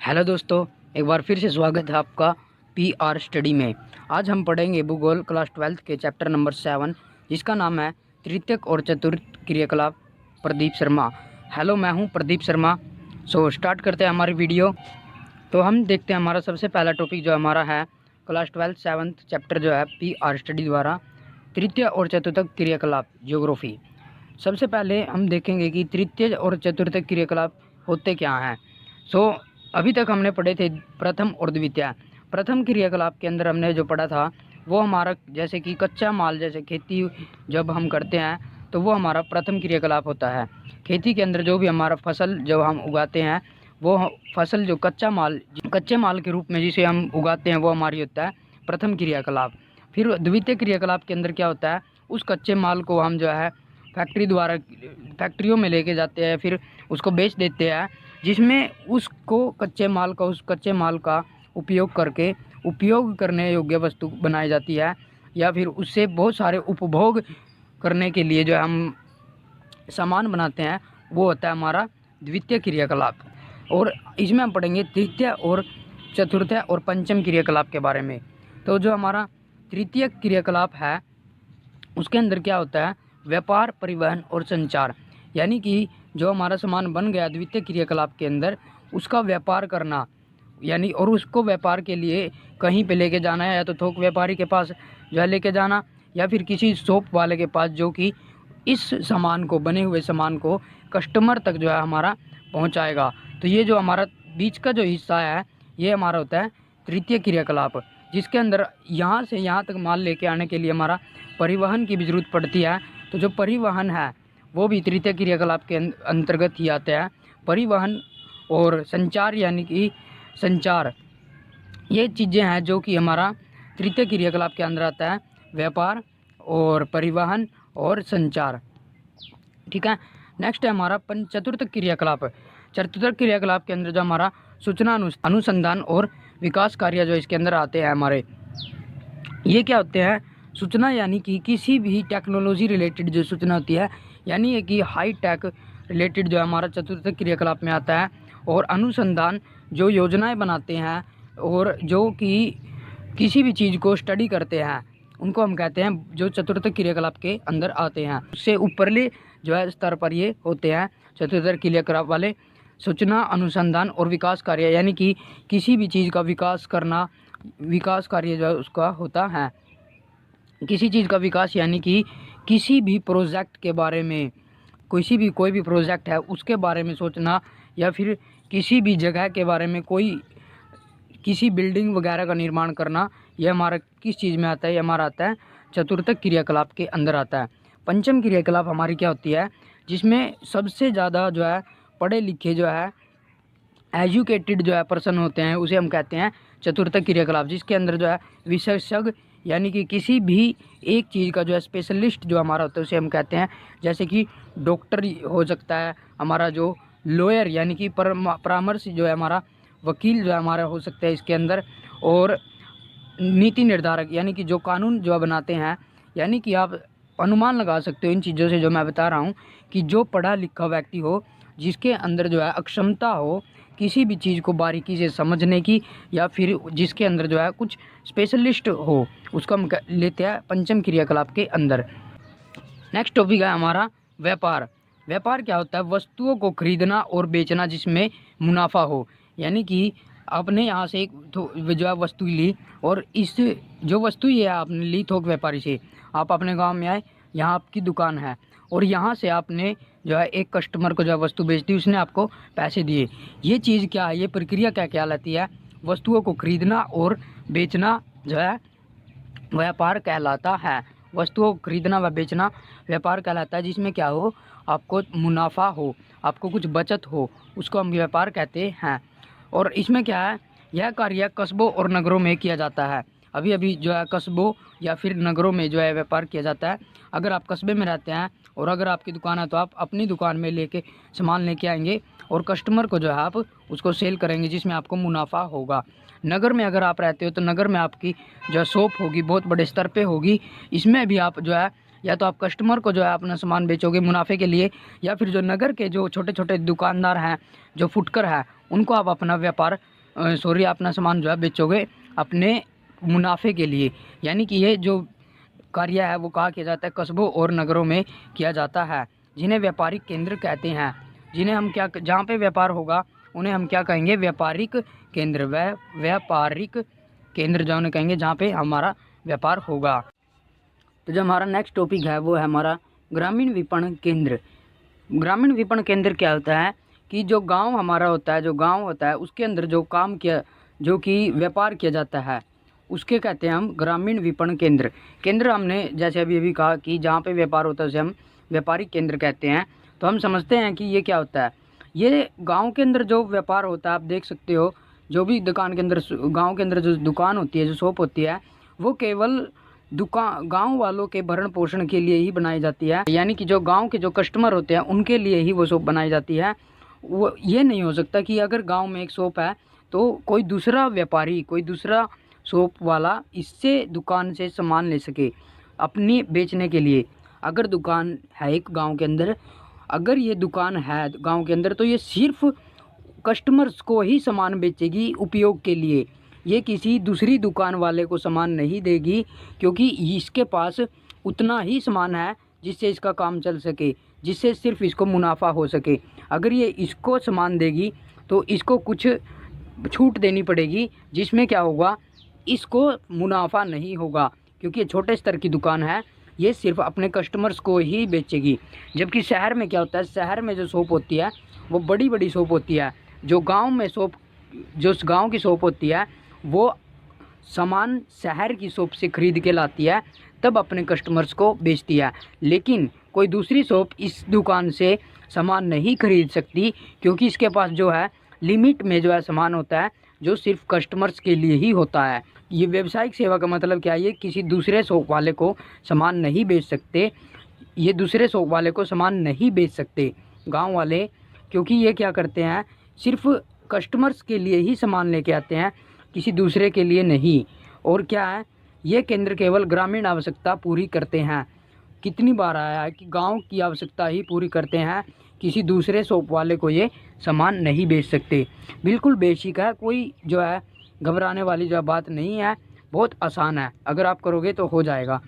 Hello दोस्तों, एक बार फिर से स्वागत है आपका पीआर स्टडी में। आज हम पढ़ेंगे भूगोल क्लास 12 के चैप्टर नंबर 7, जिसका नाम है तृतीयक और चतुर्थ क्रियाकलाप। प्रदीप शर्मा। हेलो, मैं हूं प्रदीप शर्मा। स्टार्ट करते हैं हमारी वीडियो। तो हम देखते हैं हमारा सबसे पहला टॉपिक जो हमारा है क्लास 12 7 चैप्टर जो है पीआर स्टडी द्वारा तृतीय और चतुर्थक क्रियाकलाप ज्योग्राफी। सबसे पहले हम देखेंगे कि तृतीय और चतुर्थक क्रियाकलाप होते क्या हैं। अभी तक हमने पढ़े थे प्रथम और द्वितीय। प्रथम क्रियाकलाप के अंदर हमने जो पढ़ा था वो हमारा जैसे कि कच्चा माल, जैसे खेती जब हम करते हैं तो वो हमारा प्रथम क्रियाकलाप होता है। खेती के अंदर जो भी हमारा फसल जब हम उगाते हैं वो फसल जो कच्चे माल के रूप में जिसे हम उगाते हैं वो हमारी होता है प्रथम क्रियाकलाप। फिर द्वितीय क्रियाकलाप के अंदर क्या होता है, उस कच्चे माल को हम जो है फैक्ट्रियों में लेके जाते हैं, फिर उसको बेच देते हैं, जिसमें उस कच्चे माल का उपयोग करने योग्य वस्तु बनाई जाती है, या फिर उससे बहुत सारे उपभोग करने के लिए जो हम सामान बनाते हैं वो होता है हमारा द्वितीय क्रियाकलाप। और इसमें हम पढ़ेंगे तृतीय और चतुर्थ और पंचम क्रियाकलाप के बारे में। तो जो हमारा तृतीय क्रियाकलाप है उसके अंदर क्या होता है, व्यापार, परिवहन और संचार। यानी कि जो हमारा सामान बन गया द्वितीय क्रियाकलाप के अंदर, उसका व्यापार करना, यानी और उसको व्यापार के लिए कहीं पे लेके जाना है, या तो थोक व्यापारी के पास जो है लेके जाना, या फिर किसी शॉप वाले के पास जो कि इस सामान को, बने हुए सामान को कस्टमर तक जो है हमारा पहुंचाएगा। तो ये जो हमारा बीच का जो हिस्सा है ये हमारा होता है तृतीय क्रियाकलाप, जिसके अंदर यहाँ से यहाँ तक माल लेके आने के लिए हमारा परिवहन की भी जरूरत पड़ती है। तो जो परिवहन है वो भी तृतीय क्रियाकलाप के अंतर्गत ही आते हैं। परिवहन और संचार, यानी कि संचार, ये चीज़ें हैं जो कि हमारा तृतीय क्रियाकलाप के अंदर आता है, व्यापार और परिवहन और संचार। ठीक है। नेक्स्ट है हमारा चतुर्थ क्रियाकलाप। चतुर्थ क्रियाकलाप के अंदर जो हमारा सूचना अनुसंधान और विकास कार्य जो इसके अंदर आते हैं हमारे, ये क्या होते हैं, सूचना यानी कि किसी भी टेक्नोलॉजी रिलेटेड जो सूचना होती है, यानी ये कि हाई टेक रिलेटेड जो हमारा चतुर्थ क्रियाकलाप में आता है। और अनुसंधान, जो योजनाएं बनाते हैं और जो कि किसी भी चीज़ को स्टडी करते हैं, उनको हम कहते हैं जो चतुर्थ क्रियाकलाप के अंदर आते हैं। उससे ऊपरले जो है स्तर पर ये होते हैं चतुर्थ क्रियाकलाप वाले। सूचना अनुसंधान और विकास कार्य, यानी कि किसी भी चीज़ का विकास करना, विकास कार्य जो है उसका होता है। किसी चीज़ का विकास यानी कि किसी भी प्रोजेक्ट के बारे में, कोई भी प्रोजेक्ट है उसके बारे में सोचना, या फिर किसी भी जगह के बारे में, किसी बिल्डिंग वगैरह का निर्माण करना, यह हमारा किस चीज़ में आता है, ये हमारा आता है चतुर्थ क्रियाकलाप के अंदर आता है। पंचम क्रियाकलाप हमारी क्या होती है, जिसमें सबसे ज़्यादा जो है पढ़े लिखे जो है एजुकेटेड जो है पर्सन होते हैं, उसे हम कहते हैं चतुर्थ क्रियाकलाप, जिसके अंदर जो है विशेषज्ञ, यानी कि किसी भी एक चीज़ का जो है स्पेशलिस्ट जो हमारा होता है उसे हम कहते हैं, जैसे कि डॉक्टर हो सकता है हमारा, जो लॉयर यानी कि परामर्श जो है हमारा, वकील जो है हमारा हो सकता है इसके अंदर, और नीति निर्धारक, यानी कि जो कानून जो बनाते हैं। यानी कि आप अनुमान लगा सकते हो इन चीज़ों से जो मैं बता रहा हूँ, कि जो पढ़ा लिखा व्यक्ति हो, जिसके अंदर जो है अक्षमता हो किसी भी चीज़ को बारीकी से समझने की, या फिर जिसके अंदर जो है कुछ स्पेशलिस्ट हो, उसको हम लेते हैं पंचम क्रियाकलाप के अंदर। नेक्स्ट टॉपिक है हमारा व्यापार। व्यापार क्या होता है, वस्तुओं को खरीदना और बेचना जिसमें मुनाफा हो। यानी कि आपने यहाँ से एक जो है वस्तु ली, और इस जो वस्तु ये आपने ली थोक व्यापारी से, आप अपने गांव में आए, यहाँ आपकी दुकान है, और यहाँ से आपने जो है एक कस्टमर को जो है वस्तु बेच दी, उसने आपको पैसे दिए। ये चीज़ क्या है, ये प्रक्रिया क्या कहलाती है, वस्तुओं को खरीदना और बेचना जो है व्यापार कहलाता है। वस्तुओं को खरीदना व बेचना व्यापार कहलाता है, जिसमें क्या हो, आपको मुनाफा हो, आपको कुछ बचत हो, उसको हम व्यापार कहते हैं। और इसमें क्या है, यह कार्य कस्बों और नगरों में किया जाता है। अभी अभी जो है कस्बों या फिर नगरों में जो है व्यापार किया जाता है। अगर आप कस्बे में रहते हैं और अगर आपकी दुकान है तो आप अपनी दुकान में लेके सामान लेके आएंगे और कस्टमर को जो है आप उसको सेल करेंगे, जिसमें आपको मुनाफा होगा। नगर में अगर आप रहते हो तो नगर में आपकी जो शॉप होगी बहुत बड़े स्तर पे होगी। इसमें भी आप जो है, या तो आप कस्टमर को जो है अपना सामान बेचोगे मुनाफे के लिए, या फिर जो नगर के जो छोटे छोटे दुकानदार हैं, जो फुटकर है, उनको आप अपना व्यापार सॉरी अपना सामान जो है बेचोगे अपने मुनाफे के लिए। यानी कि ये जो कार्य है वो कहाँ किया जाता है, कस्बों और नगरों में किया जाता है, जिन्हें व्यापारिक केंद्र कहते हैं। जिन्हें हम क्या, जहाँ पे व्यापार होगा उन्हें हम क्या कहेंगे, व्यापारिक केंद्र। व्यापारिक केंद्र जो उन्हें कहेंगे जहाँ पे हमारा व्यापार होगा। तो जो हमारा नेक्स्ट टॉपिक है वो है हमारा ग्रामीण विपणन केंद्र। ग्रामीण विपणन केंद्र क्या होता है कि जो गांव हमारा होता है, जो गांव होता है उसके अंदर जो काम किया, जो कि व्यापार किया जाता है, उसके कहते हैं हम ग्रामीण विपणन केंद्र। केंद्र हमने जैसे अभी कहा कि जहाँ पे व्यापार होता है उसे हम व्यापारिक केंद्र कहते हैं। तो हम समझते हैं कि ये क्या होता है। ये गांव के अंदर जो व्यापार होता है, आप देख सकते हो जो भी दुकान के अंदर, गांव के अंदर जो दुकान होती है, जो शॉप होती है, वो केवल दुकान गांव वालों के भरण पोषण के लिए ही बनाई जाती है। यानी कि जो गांव के जो कस्टमर होते हैं उनके लिए ही वो शॉप बनाई जाती है। वो ये नहीं हो सकता कि अगर गांव में एक शॉप है तो कोई दूसरा व्यापारी, कोई दूसरा शॉप वाला इससे दुकान से सामान ले सके अपनी बेचने के लिए। अगर दुकान है एक गांव के अंदर, अगर ये दुकान है गांव के अंदर, तो ये सिर्फ कस्टमर्स को ही सामान बेचेगी उपयोग के लिए। ये किसी दूसरी दुकान वाले को सामान नहीं देगी, क्योंकि इसके पास उतना ही सामान है जिससे इसका काम चल सके, जिससे सिर्फ इसको मुनाफा हो सके। अगर ये इसको सामान देगी तो इसको कुछ छूट देनी पड़ेगी, जिसमें क्या होगा, इसको मुनाफा नहीं होगा, क्योंकि ये छोटे स्तर की दुकान है, ये सिर्फ अपने कस्टमर्स को ही बेचेगी। जबकि शहर में क्या होता है, शहर में जो शॉप होती है वो बड़ी बड़ी शॉप होती है। जो गांव में शॉप, जो गांव की शॉप होती है वो सामान शहर की शॉप से खरीद के लाती है, तब अपने कस्टमर्स को बेचती है। लेकिन कोई दूसरी शॉप इस दुकान से सामान नहीं खरीद सकती, क्योंकि इसके पास जो है लिमिट में जो है सामान होता है, जो सिर्फ कस्टमर्स के लिए ही होता है। ये व्यावसायिक सेवा का मतलब क्या है, ये किसी दूसरे शॉप वाले को सामान नहीं बेच सकते। ये दूसरे शॉप वाले को सामान नहीं बेच सकते गांव वाले, क्योंकि ये क्या करते हैं, सिर्फ कस्टमर्स के लिए ही सामान लेके आते हैं, किसी दूसरे के लिए नहीं। और क्या है, ये केंद्र केवल ग्रामीण आवश्यकता पूरी करते हैं। कितनी बार आया है कि गांव की आवश्यकता ही पूरी करते हैं, किसी दूसरे शॉप वाले को ये सामान नहीं बेच सकते। बिल्कुल बेसिक है, कोई जो है घबराने वाली जो बात नहीं है, बहुत आसान है, अगर आप करोगे तो हो जाएगा।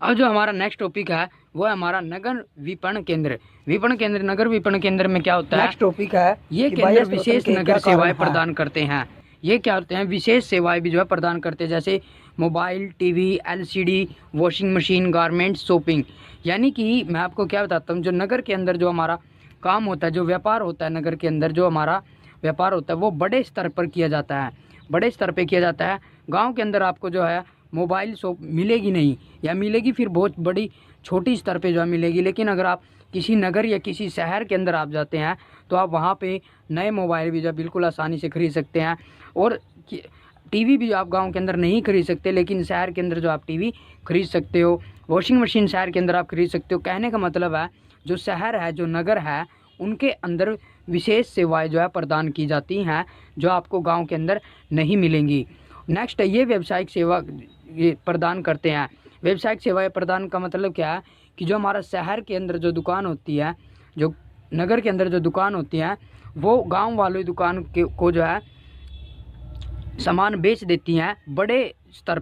अब जो हमारा नेक्स्ट टॉपिक है वो है हमारा नगर विपणन केंद्र। विपणन केंद्र, नगर विपणन केंद्र में क्या होता है, नेक्स्ट टॉपिक है ये केंद्र विशेष नगर सेवाएं प्रदान करते हैं। ये क्या होते हैं, विशेष सेवाएं भी जो है प्रदान करते हैं, जैसे mobile, TV, LCD, washing machine, garments, shopping. यानी कि मैं आपको क्या बताता हूँ, जो नगर के अंदर जो हमारा काम होता है, जो व्यापार होता है नगर के अंदर, जो हमारा व्यापार होता है वो बड़े स्तर पर किया जाता है, बड़े स्तर पर किया जाता है। गाँव के अंदर आपको जो है मोबाइल शॉप मिलेगी नहीं, या मिलेगी फिर बहुत बड़ी छोटी स्तर पे जो है मिलेगी। लेकिन अगर आप किसी नगर या किसी शहर के अंदर आप जाते हैं तो आप वहाँ पे नए मोबाइल भी जो बिल्कुल आसानी से खरीद सकते हैं। और टीवी भी आप गांव के अंदर नहीं खरीद सकते, लेकिन शहर के अंदर जो आप टीवी खरीद सकते हो, वॉशिंग मशीन शहर के अंदर आप खरीद सकते हो। कहने का मतलब है जो शहर है, जो नगर है, उनके अंदर विशेष सेवाएँ जो है प्रदान की जाती हैं, जो आपको गाँव के अंदर नहीं मिलेंगी। नेक्स्ट है, ये व्यावसायिक सेवा ये प्रदान करते हैं। व्यावसायिक सेवाएं प्रदान का मतलब क्या है कि जो हमारा शहर के अंदर जो दुकान होती है, जो नगर के अंदर जो दुकान होती है, वो गांव वालों दुकान को जो है सामान बेच देती हैं बड़े स्तर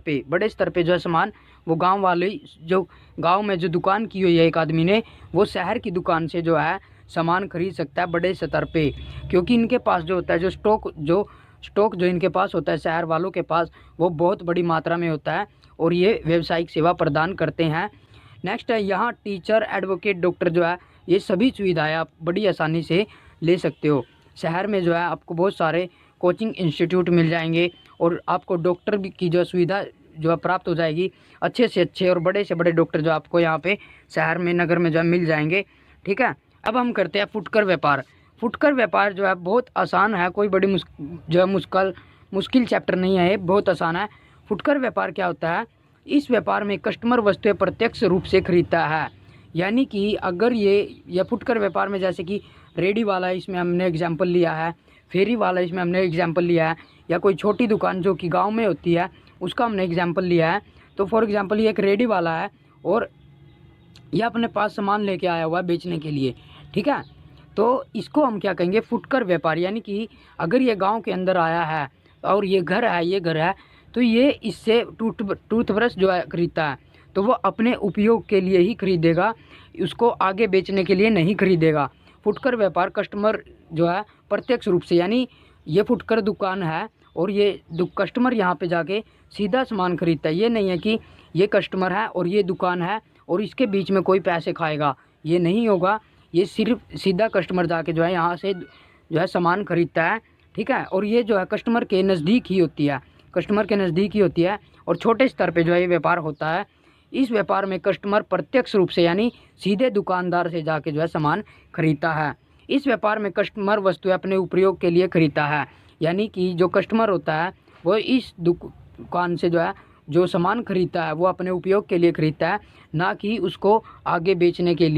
पे जो है सामान वो गांव वाले, जो गांव में जो दुकान की हुई है एक आदमी ने, वो शहर की दुकान से जो है सामान खरीद सकता है बड़े स्तर पे, क्योंकि इनके पास जो होता है जो स्टॉक जो इनके पास होता है शहर वालों के पास, वो बहुत बड़ी मात्रा में होता है, और ये व्यावसायिक सेवा प्रदान करते हैं। नेक्स्ट है, यहाँ टीचर, एडवोकेट, डॉक्टर जो है, ये सभी सुविधाएं आप बड़ी आसानी से ले सकते हो। शहर में जो है आपको बहुत सारे कोचिंग इंस्टीट्यूट मिल जाएंगे, और आपको डॉक्टर भी की जो सुविधा जो है प्राप्त हो जाएगी। अच्छे से अच्छे और बड़े से बड़े डॉक्टर जो आपको यहाँ पे शहर में, नगर में जो है मिल जाएंगे। ठीक है, अब हम करते हैं फुटकर व्यापार। फुटकर व्यापार जो है बहुत आसान है, कोई बड़ी मुश्किल चैप्टर नहीं है, ये बहुत आसान है। फुटकर व्यापार क्या होता है, इस व्यापार में कस्टमर वस्तुएं प्रत्यक्ष रूप से खरीदता है। यानी कि अगर ये फुटकर व्यापार में, जैसे कि रेडी वाला इसमें हमने एग्जाम्पल लिया है, फेरी वाला इसमें हमने एग्जाम्पल लिया है, या कोई छोटी दुकान जो कि गांव में होती है उसका हमने एग्जाम्पल लिया है। तो फॉर एग्जाम्पल ये एक रेडी वाला है और ये अपने पास सामान लेके आया हुआ है बेचने के लिए। ठीक है, तो इसको हम क्या कहेंगे, फुटकर व्यापार। यानी कि अगर ये गांव के अंदर आया है और ये घर है, तो ये इससे टूथब्रश जो है खरीदता है तो वो अपने उपयोग के लिए ही खरीदेगा, उसको आगे बेचने के लिए नहीं खरीदेगा। फुटकर व्यापार कस्टमर जो है प्रत्यक्ष रूप से, यानी ये फुटकर दुकान है और ये कस्टमर यहाँ पे जाके सीधा सामान खरीदता है। ये नहीं है कि ये कस्टमर है और ये दुकान है और इसके बीच में कोई पैसे खाएगा, ये नहीं होगा। ये सिर्फ सीधा कस्टमर जाके जो है यहाँ से जो है सामान खरीदता है, ठीक है। और ये जो है कस्टमर के नज़दीक ही होती है, और छोटे स्तर पे जो है ये व्यापार होता है। इस व्यापार में कस्टमर प्रत्यक्ष रूप से यानी सीधे दुकानदार से जाके जो है सामान खरीदता है। इस व्यापार में कस्टमर वस्तुएं अपने उपयोग के लिए खरीदता है, यानी कि जो कस्टमर होता है वो इस दुकान से जो है जो सामान खरीदता है वो अपने उपयोग के लिए खरीदता है, ना कि उसको आगे बेचने के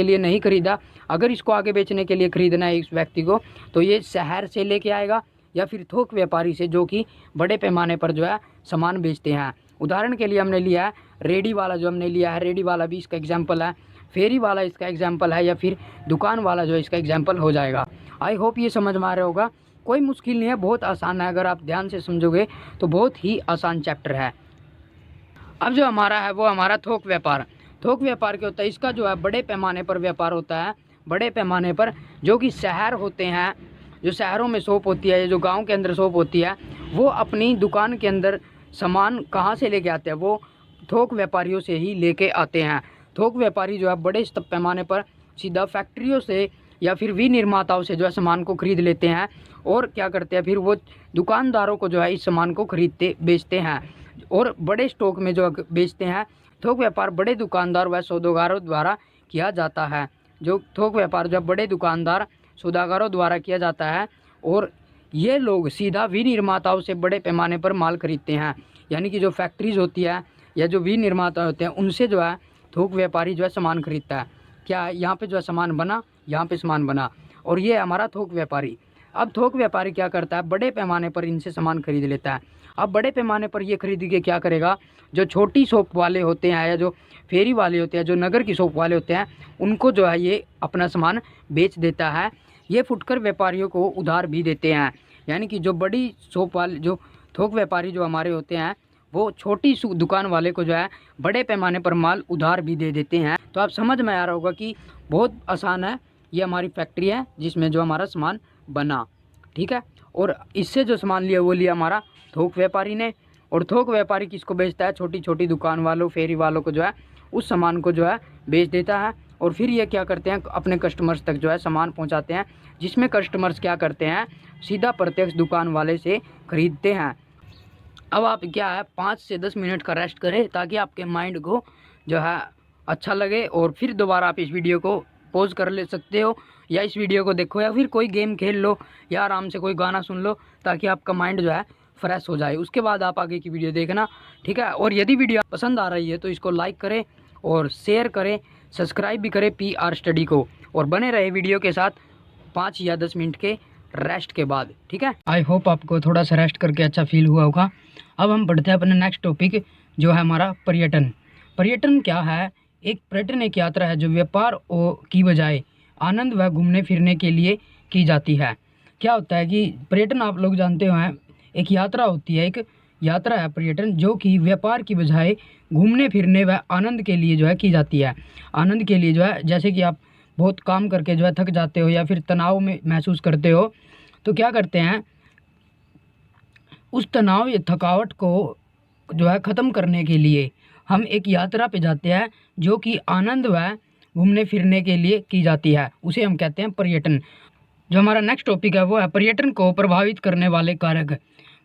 लिए नहीं खरीदा। अगर इसको आगे बेचने के लिए खरीदना है इस व्यक्ति को, तो ये शहर से लेके आएगा या फिर थोक व्यापारी से, जो कि बड़े पैमाने पर जो है सामान बेचते हैं। उदाहरण के लिए हमने लिया है रेडी वाला, जो हमने लिया है रेडी वाला भी इसका एग्जाम्पल है, फेरी वाला इसका एग्जाम्पल है, या फिर दुकान वाला जो इसका एग्जाम्पल हो जाएगा। आई होप ये समझ में आ रहा होगा। कोई मुश्किल नहीं है, बहुत आसान है। अगर आप ध्यान से समझोगे तो बहुत ही आसान चैप्टर है। अब जो हमारा है वो हमारा थोक व्यापार क्या होता है, इसका जो है बड़े पैमाने पर व्यापार होता है। बड़े पैमाने पर जो कि शहर होते हैं, जो शहरों में शॉप होती है, जो गांव के अंदर शॉप होती है, वो अपनी दुकान के अंदर सामान कहाँ से लेके आते हैं, वो थोक व्यापारियों से ही लेके आते हैं। थोक व्यापारी जो है बड़े पैमाने पर सीधा फैक्ट्रियों से या फिर विनिर्माताओं से जो है सामान को खरीद लेते हैं, और क्या करते हैं फिर वो दुकानदारों को जो है इस सामान को खरीदते बेचते हैं और बड़े स्टॉक में जो बेचते हैं। थोक व्यापार बड़े दुकानदार व सौदागरों द्वारा किया जाता है। जो थोक व्यापार जो बड़े दुकानदार सौदागरों द्वारा किया जाता है, और ये लोग सीधा विनिर्माताओं से बड़े पैमाने पर माल खरीदते हैं। यानी कि जो फैक्ट्रीज होती है या जो विनिर्माता होते हैं, उनसे जो है थोक व्यापारी जो है सामान खरीदता है। क्या यहाँ पे जो है सामान बना, यहाँ पे सामान बना, और ये हमारा थोक व्यापारी। अब थोक व्यापारी क्या करता है, बड़े पैमाने पर इनसे सामान खरीद लेता है। अब बड़े पैमाने पर ये खरीद के क्या करेगा, जो छोटी शॉप वाले होते हैं या जो फेरी वाले होते हैं, जो नगर की शॉप वाले होते हैं, उनको जो है ये अपना सामान बेच देता है। ये फुटकर व्यापारियों को उधार भी देते हैं। यानी कि जो बड़ी शॉप वाले, जो थोक व्यापारी जो हमारे होते हैं, वो छोटी दुकान वाले को जो है बड़े पैमाने पर माल उधार भी दे देते हैं। तो आप समझ में आ रहा होगा कि बहुत आसान है। ये हमारी फैक्ट्री है जिसमें जो हमारा सामान बना, ठीक है। और इससे जो सामान लिया वो लिया हमारा थोक व्यापारी ने, और थोक व्यापारी किसको बेचता है, छोटी छोटी दुकान वालों, फेरी वालों को जो है उस सामान को जो है बेच देता है। और फिर ये क्या करते हैं, अपने कस्टमर्स तक जो है सामान पहुंचाते हैं, जिसमें कस्टमर्स क्या करते हैं, सीधा प्रत्यक्ष दुकान वाले से खरीदते हैं। अब आप क्या है 5 से 10 मिनट का रेस्ट करें, ताकि आपके माइंड को जो है अच्छा लगे, और फिर दोबारा आप इस वीडियो को पॉज कर ले सकते हो, या इस वीडियो को देखो, या फिर कोई गेम खेल लो, या आराम से कोई गाना सुन लो, ताकि आपका माइंड जो है फ्रेश हो जाए। उसके बाद आप आगे की वीडियो देखना, ठीक है। और यदि वीडियो पसंद आ रही है तो इसको लाइक करें और शेयर करें, सब्सक्राइब भी करें PR स्टडी को, और बने रहे वीडियो के साथ 5 या 10 मिनट के रेस्ट के बाद, ठीक है। आई होप आपको थोड़ा सा रेस्ट करके अच्छा फील हुआ होगा। अब हम बढ़ते हैं अपने नेक्स्ट टॉपिक, जो है हमारा पर्यटन। पर्यटन क्या है, पर्यटन एक यात्रा है जो व्यापार की बजाय आनंद व घूमने फिरने के लिए की जाती है। क्या होता है कि पर्यटन आप लोग जानते हो हैं, एक यात्रा होती है, एक यात्रा है पर्यटन, जो कि व्यापार की बजाय घूमने फिरने व आनंद के लिए जो है की जाती है। आनंद के लिए जो है, जैसे कि आप बहुत काम करके जो है थक जाते हो या फिर तनाव में महसूस करते हो, तो क्या करते हैं, उस तनाव या थकावट को जो है ख़त्म करने के लिए हम एक यात्रा पे जाते हैं, जो कि आनंद व घूमने फिरने के लिए की जाती है। उसे हम कहते हैं पर्यटन। जो हमारा नेक्स्ट टॉपिक है वो है पर्यटन को प्रभावित करने वाले कारक।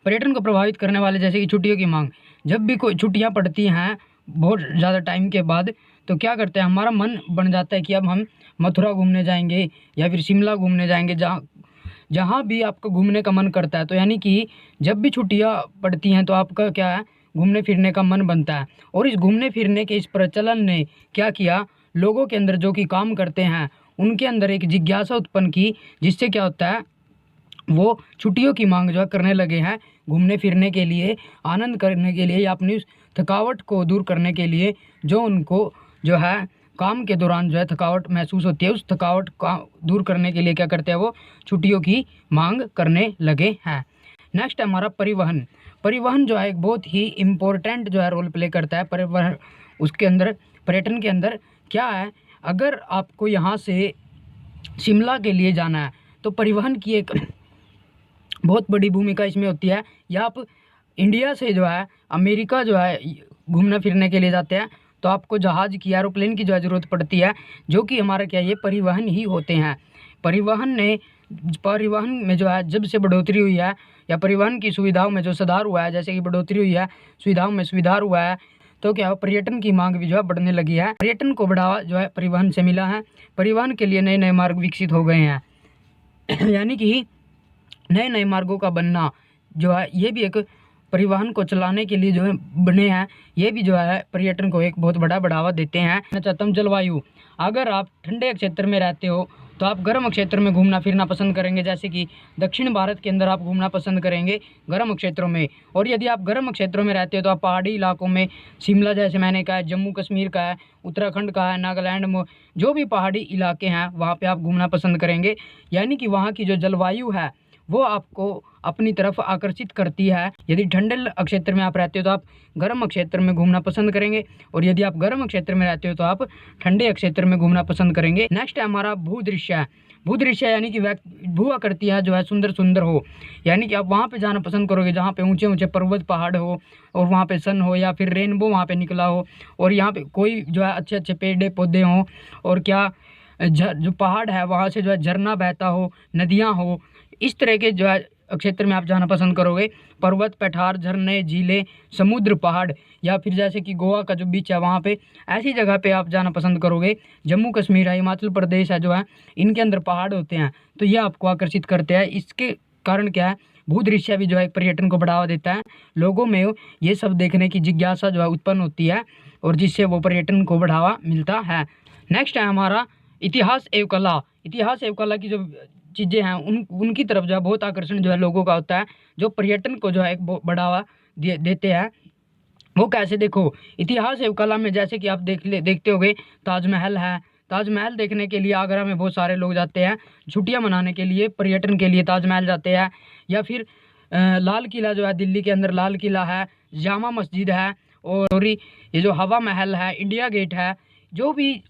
पर्यटन को प्रभावित करने वाले जैसे कि छुट्टियों की मांग। जब भी कोई छुट्टियां पड़ती हैं बहुत ज़्यादा टाइम के बाद, तो क्या करते हैं, हमारा मन बन जाता है कि अब हम मथुरा घूमने जाएंगे या फिर शिमला घूमने जाएंगे, जहाँ भी आपको घूमने का मन करता है। तो यानी कि जब भी छुट्टियाँ पड़ती हैं तो आपका क्या है, घूमने फिरने का मन बनता है। और इस घूमने फिरने के इस प्रचलन ने क्या किया, लोगों के अंदर जो कि काम करते हैं उनके अंदर एक जिज्ञासा उत्पन्न की, जिससे क्या होता है, वो छुट्टियों की मांग जो है करने लगे हैं घूमने फिरने के लिए, आनंद करने के लिए, या अपनी थकावट को दूर करने के लिए, जो उनको जो है काम के दौरान जो है थकावट महसूस होती है, उस थकावट का दूर करने के लिए क्या करते हैं, वो छुट्टियों की मांग करने लगे हैं। नेक्स्ट है हमारा परिवहन। परिवहन जो है एक बहुत ही इम्पोर्टेंट जो है रोल प्ले करता है। परिवहन उसके अंदर, पर्यटन के अंदर क्या है, अगर आपको यहाँ से शिमला के लिए जाना है तो परिवहन की एक बहुत बड़ी भूमिका इसमें होती है। या आप इंडिया से जो है अमेरिका जो है घूमने फिरने के लिए जाते हैं तो आपको जहाज़ की, एरोप्लेन की जो है ज़रूरत पड़ती है, जो कि हमारा क्या, ये परिवहन ही होते हैं। परिवहन में जो है जब से बढ़ोतरी हुई है, या परिवहन की सुविधाओं में जो सुधार हुआ है, जैसे कि बढ़ोतरी हुई है, सुविधाओं में सुधार हुआ है, तो क्या पर्यटन की मांग भी जो है बढ़ने लगी है। पर्यटन को बढ़ावा जो है परिवहन से मिला है। परिवहन के लिए नए नए मार्ग विकसित हो गए हैं यानी कि नए नए मार्गों का बनना जो है, ये भी एक परिवहन को चलाने के लिए जो है बने हैं। ये भी जो है पर्यटन को एक बहुत बड़ा बढ़ावा देते हैं। मैं चाहता हूँ जलवायु, अगर आप ठंडे क्षेत्र में रहते हो तो आप गर्म क्षेत्र में घूमना फिरना पसंद करेंगे, जैसे कि दक्षिण भारत के अंदर आप घूमना पसंद करेंगे गर्म क्षेत्रों में। और यदि आप गर्म क्षेत्रों में रहते हो तो आप पहाड़ी इलाकों में, शिमला जैसे मैंने कहा है, जम्मू कश्मीर का है, उत्तराखंड का है, नागालैंड में जो भी पहाड़ी इलाके हैं वहाँ पर आप घूमना पसंद करेंगे। यानी कि वहाँ की जो जलवायु है वो आपको अपनी तरफ आकर्षित करती है। यदि ठंडे क्षेत्र में आप रहते हो तो आप गर्म क्षेत्र में घूमना पसंद करेंगे, और यदि आप गर्म क्षेत्र में रहते हो तो आप ठंडे क्षेत्र में घूमना पसंद करेंगे। नेक्स्ट है हमारा भूदृश्य। भूदृश्य यानी कि भू आकृतियाँ जो है सुंदर सुंदर हो, यानी कि आप वहाँ पे जाना पसंद करोगे जहाँ पे ऊंचे ऊंचे पर्वत पहाड़ हो, और वहाँ पे सन हो, या फिर रेनबो वहाँ पे निकला हो, और यहाँ पे कोई जो है अच्छे अच्छे पेड़ पौधे हों, और क्या जो पहाड़ है वहाँ से जो है झरना बहता हो, नदियाँ हो। इस तरह के जो है क्षेत्र में आप जाना पसंद करोगे। पर्वत, पठार, झरने, झीलें, समुद्र, पहाड़, या फिर जैसे कि गोवा का जो बीच है वहाँ पे, ऐसी जगह पे आप जाना पसंद करोगे। जम्मू कश्मीर है, हिमाचल प्रदेश है जो है, इनके अंदर पहाड़ होते हैं तो ये आपको आकर्षित करते हैं। इसके कारण क्या है, भूदृश्य भी जो है पर्यटन को बढ़ावा देता है। लोगों में ये सब देखने की जिज्ञासा जो है उत्पन्न होती है, और जिससे वो पर्यटन को बढ़ावा मिलता है। नेक्स्ट है हमारा इतिहास एवं कला। इतिहास एवं कला की जो चीज़ें हैं उनकी तरफ जो है बहुत आकर्षण जो है लोगों का होता है, जो पर्यटन को जो है एक बढ़ावा देते हैं। वो कैसे, देखो इतिहास एवं कला में जैसे कि आप देखते होंगे ताजमहल है। ताजमहल देखने के लिए आगरा में बहुत सारे लोग जाते हैं, छुट्टियां मनाने के लिए, पर्यटन के लिए ताजमहल जाते हैं। या फिर लाल किला जो है दिल्ली के अंदर, लाल किला है, जामा मस्जिद है, और ये जो हवा महल है, इंडिया गेट है। जो भी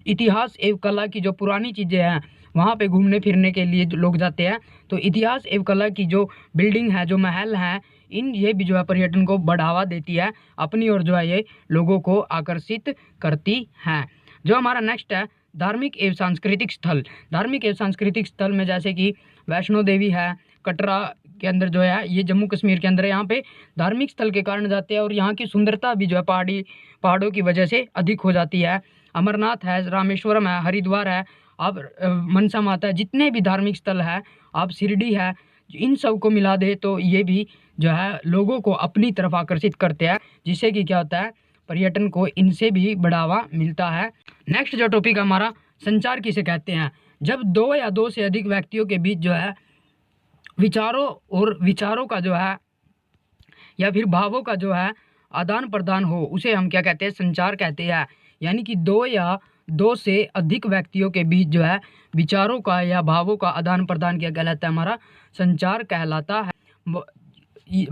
इतिहास एवं कला की जो पुरानी चीज़ें हैं वहाँ पे घूमने फिरने के लिए लोग जाते हैं। तो इतिहास एवं कला की जो बिल्डिंग है, जो महल हैं, ये भी जो है पर्यटन को बढ़ावा देती है अपनी ओर, जो है ये लोगों को आकर्षित करती हैं। जो हमारा नेक्स्ट है धार्मिक एवं सांस्कृतिक स्थल। धार्मिक एवं सांस्कृतिक स्थल में जैसे कि वैष्णो देवी है, कटरा के अंदर जो है, ये जम्मू कश्मीर के अंदर है। यहाँ पे धार्मिक स्थल के कारण जाते हैं, और यहाँ की सुंदरता भी जो है पहाड़ों की वजह से अधिक हो जाती है। अमरनाथ है, रामेश्वरम है, हरिद्वार है, आप मनसा माता है, जितने भी धार्मिक स्थल है, आप शिरडी है, इन सब को मिला दे तो ये भी जो है लोगों को अपनी तरफ आकर्षित करते हैं, जिससे कि क्या होता है, पर्यटन को इनसे भी बढ़ावा मिलता है। नेक्स्ट जो टॉपिक हमारा संचार किसे कहते हैं। जब दो या दो से अधिक व्यक्तियों के बीच जो है विचारों का जो है, या फिर भावों का जो है आदान प्रदान हो, उसे हम क्या कहते हैं, संचार कहते हैं। यानी कि दो या दो से अधिक व्यक्तियों के बीच जो है विचारों का या भावों का आदान प्रदान क्या कहलाता है, हमारा संचार कहलाता है।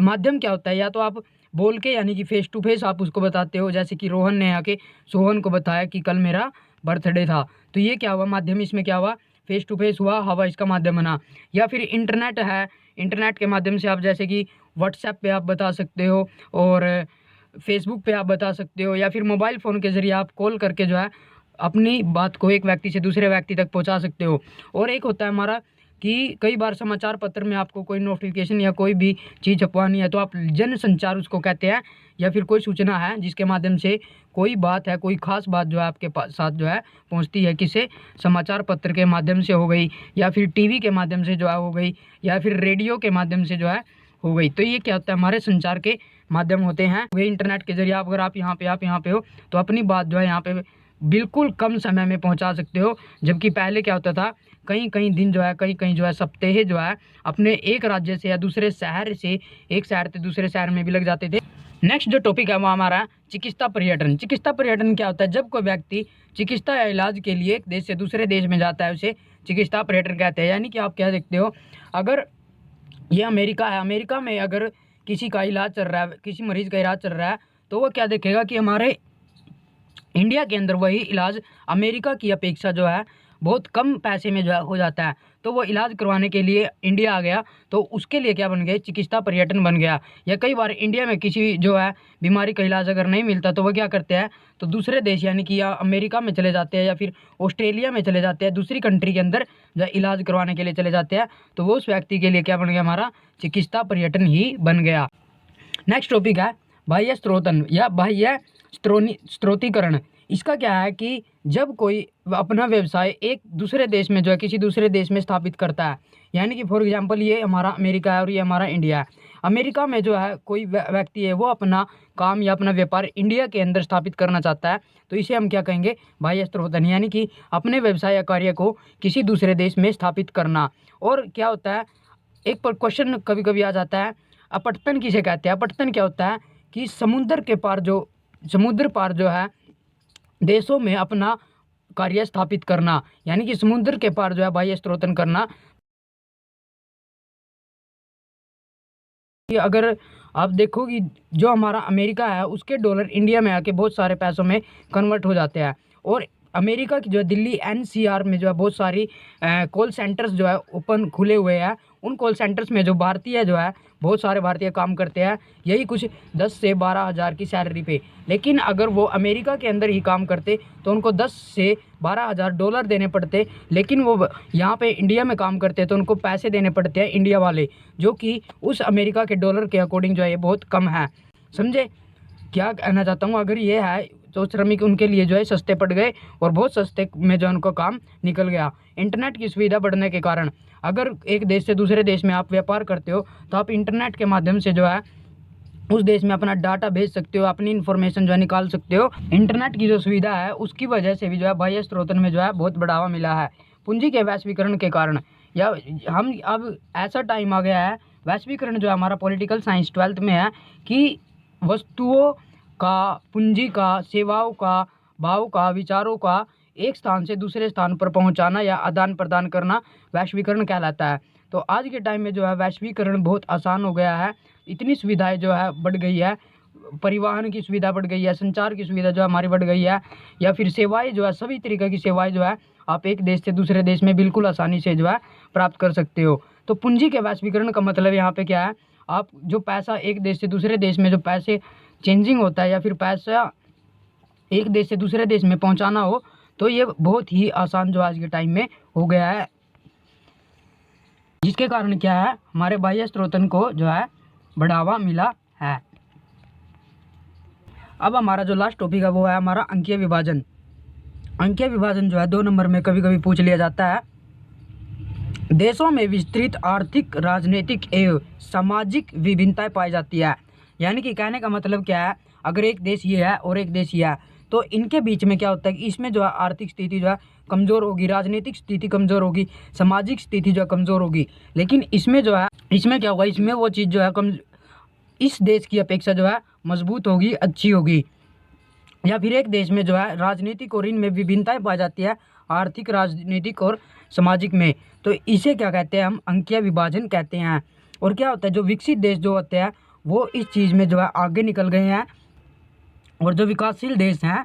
माध्यम क्या होता है, या तो आप बोल के, यानी कि फेस टू फेस आप उसको बताते हो, जैसे कि रोहन ने आके सोहन को बताया कि कल मेरा बर्थडे था, तो ये क्या हुआ, माध्यम इसमें क्या हुआ, फेस टू फेस हुआ, हवा इसका माध्यम बना। या फिर इंटरनेट है, इंटरनेट के माध्यम से आप जैसे कि व्हाट्सएप पे आप बता सकते हो, और फेसबुक पे आप बता सकते हो, या फिर मोबाइल फ़ोन के ज़रिए आप कॉल करके जो है अपनी बात को एक व्यक्ति से दूसरे व्यक्ति तक पहुंचा सकते हो। और एक होता है हमारा कि कई बार समाचार पत्र में आपको कोई नोटिफिकेशन या कोई भी चीज़ छपवानी है तो आप जन संचार उसको कहते हैं, या फिर कोई सूचना है जिसके माध्यम से कोई बात है, कोई खास बात जो है आपके साथ जो है पहुंचती है, किसे, समाचार पत्र के माध्यम से हो गई, या फिर टीवी के माध्यम से जो है हो गई, या फिर रेडियो के माध्यम से जो है हो गई। तो ये क्या होता है, हमारे संचार के माध्यम होते हैं। वे इंटरनेट के जरिए अगर आप यहाँ पे हो तो अपनी बात जो है यहाँ पे बिल्कुल कम समय में पहुंचा सकते हो। जबकि पहले क्या होता था, कई दिन जो है, कई जो है सप्ताह जो है अपने एक राज्य से या दूसरे शहर से, एक शहर से दूसरे शहर में भी लग जाते थे। नेक्स्ट जो टॉपिक है वो हमारा है चिकित्सा पर्यटन। चिकित्सा पर्यटन क्या होता है? जब कोई व्यक्ति चिकित्सा या इलाज के लिए एक देश से दूसरे देश में जाता है उसे चिकित्सा पर्यटन कहते हैं। यानी कि आप क्या देखते हो, अगर ये अमेरिका है, अमेरिका में अगर किसी का इलाज चल रहा है, किसी मरीज का इलाज चल रहा है, तो वो क्या देखेगा कि हमारे इंडिया के अंदर वही इलाज अमेरिका की अपेक्षा जो है बहुत कम पैसे में जो है हो जाता है। तो वो इलाज करवाने के लिए इंडिया आ गया, तो उसके लिए क्या बन गया? चिकित्सा पर्यटन बन गया। या कई बार इंडिया में किसी जो है बीमारी का इलाज अगर नहीं मिलता तो वो क्या करते हैं, तो दूसरे देश यानी कि या अमेरिका में चले जाते हैं या फिर ऑस्ट्रेलिया में चले जाते हैं, दूसरी कंट्री के अंदर जो इलाज करवाने के लिए चले जाते हैं। तो वो उस व्यक्ति के लिए क्या बन गया? हमारा चिकित्सा पर्यटन ही बन गया। नेक्स्ट टॉपिक है बाह्य स्रोतन या बाह्य स्रोतीकरण। इसका क्या है कि जब कोई अपना व्यवसाय एक दूसरे देश में जो है किसी दूसरे देश में स्थापित करता है, यानी कि फॉर एग्जांपल ये हमारा अमेरिका है और ये हमारा इंडिया है। अमेरिका में जो है कोई व्यक्ति है वो अपना काम या अपना व्यापार इंडिया के अंदर स्थापित करना चाहता है, तो इसे हम क्या कहेंगे? बाह्य स्रोतन, यानी कि अपने व्यवसाय या कार्य को किसी दूसरे देश में स्थापित करना। और क्या होता है, एक पर क्वेश्चन कभी कभी आ जाता है, अपठतन किसे कहते हैं? अपठतन क्या होता है कि समुद्र पार जो है देशों में अपना कार्य स्थापित करना, यानी कि समुद्र के पार जो है बाह्य स्रोतन करना। कि अगर आप देखो कि जो हमारा अमेरिका है उसके डॉलर इंडिया में आके बहुत सारे पैसों में कन्वर्ट हो जाते हैं। और अमेरिका की जो है दिल्ली एनसीआर में जो है बहुत सारी कॉल सेंटर्स जो है ओपन खुले हुए हैं। उन कॉल सेंटर्स में जो भारतीय जो है बहुत सारे भारतीय काम करते हैं, यही कुछ 10 से 12 हज़ार की सैलरी पे। लेकिन अगर वो अमेरिका के अंदर ही काम करते तो उनको 10 से 12 हज़ार डॉलर देने पड़ते। लेकिन वो यहाँ पे इंडिया में काम करते तो उनको पैसे देने पड़ते हैं इंडिया वाले, जो कि उस अमेरिका के डॉलर के अकॉर्डिंग जो है ये बहुत कम है। समझे क्या कहना चाहता हूँ? अगर ये है तो श्रमिक उनके लिए जो है सस्ते पड़ गए और बहुत सस्ते में जो उनको काम निकल गया। इंटरनेट की सुविधा बढ़ने के कारण अगर एक देश से दूसरे देश में आप व्यापार करते हो तो आप इंटरनेट के माध्यम से जो है उस देश में अपना डाटा भेज सकते हो, अपनी इन्फॉर्मेशन जो है निकाल सकते हो। इंटरनेट की जो सुविधा है उसकी वजह से भी जो है बाह्य स्रोतन में जो है बहुत बढ़ावा मिला है पूंजी के वैश्वीकरण के कारण। या हम अब ऐसा टाइम आ गया है, वैश्वीकरण जो है हमारा पॉलिटिकल साइंस 12th में है, कि वस्तुओं का, पूंजी का, सेवाओं का, भाव का, विचारों का एक स्थान से दूसरे स्थान पर पहुंचाना या आदान प्रदान करना वैश्वीकरण कहलाता है। तो आज के टाइम में जो है वैश्वीकरण बहुत आसान हो गया है, इतनी सुविधाएं जो है बढ़ गई है, परिवहन की सुविधा बढ़ गई है, संचार की सुविधा जो हमारी बढ़ गई है, या फिर सेवाएं जो है सभी तरीके की सेवाएं जो है आप एक देश से दूसरे देश में बिल्कुल आसानी से जो है प्राप्त कर सकते हो। तो पूंजी के वैश्वीकरण का मतलब यहाँ पे क्या है, आप जो पैसा एक देश से दूसरे देश में जो पैसे चेंजिंग होता है या फिर पैसा एक देश से दूसरे देश में पहुंचाना हो, तो ये बहुत ही आसान जो आज के टाइम में हो गया है, जिसके कारण क्या है हमारे बाह्य स्रोतन को जो है बढ़ावा मिला है। अब हमारा जो लास्ट टॉपिक है वो है हमारा अंकीय विभाजन। अंकीय विभाजन जो है 2 नंबर में कभी कभी पूछ लिया जाता है। देशों में विस्तृत आर्थिक, राजनीतिक एवं सामाजिक विभिन्नताएं पाई जाती है। यानी कि कहने का मतलब क्या है, अगर एक देश ये है और एक देश ये है तो इनके बीच में क्या होता है कि इसमें जो है आर्थिक स्थिति जो है कमज़ोर होगी, राजनीतिक स्थिति कमज़ोर होगी, सामाजिक स्थिति जो है कमज़ोर होगी। लेकिन इसमें जो है, इसमें क्या होगा, इसमें वो चीज़ जो है इस देश की अपेक्षा जो है मजबूत होगी, अच्छी होगी। या फिर एक देश में जो है राजनीतिक और इनमें विभिन्नताएं पाई जाती है, आर्थिक, राजनीतिक और सामाजिक में, तो इसे क्या कहते हैं, हम अंकीय विभाजन कहते हैं। और क्या होता है, जो विकसित देश जो होते हैं वो इस चीज़ में जो है आगे निकल गए हैं, और जो विकासशील देश हैं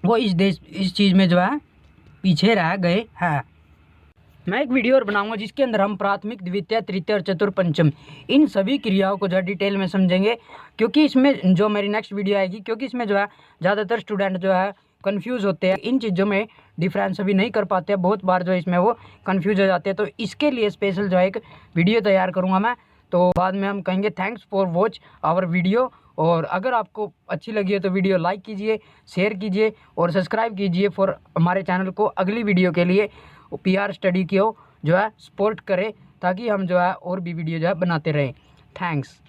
वो इस चीज़ में जो है पीछे रह गए हैं। मैं एक वीडियो और बनाऊंगा जिसके अंदर हम प्राथमिक, द्वितीय, तृतीय और चतुर्थ, पंचम इन सभी क्रियाओं को जो है डिटेल में समझेंगे, क्योंकि इसमें जो मेरी नेक्स्ट वीडियो आएगी, क्योंकि इसमें जो है ज़्यादातर स्टूडेंट जो है कंफ्यूज होते हैं, इन चीज़ों में डिफरेंस अभी नहीं कर पाते हैं, बहुत बार जो है इसमें वो कंफ्यूज हो जाते हैं। तो इसके लिए स्पेशल जो है एक वीडियो तैयार करूँगा मैं, तो बाद में हम कहेंगे thanks for watch our video. और अगर आपको अच्छी लगी है तो वीडियो लाइक कीजिए, शेयर कीजिए और सब्सक्राइब कीजिए फॉर हमारे चैनल को अगली वीडियो के लिए पीआर स्टडी की जो है सपोर्ट करें, ताकि हम जो है और भी वीडियो जो है बनाते रहें। थैंक्स।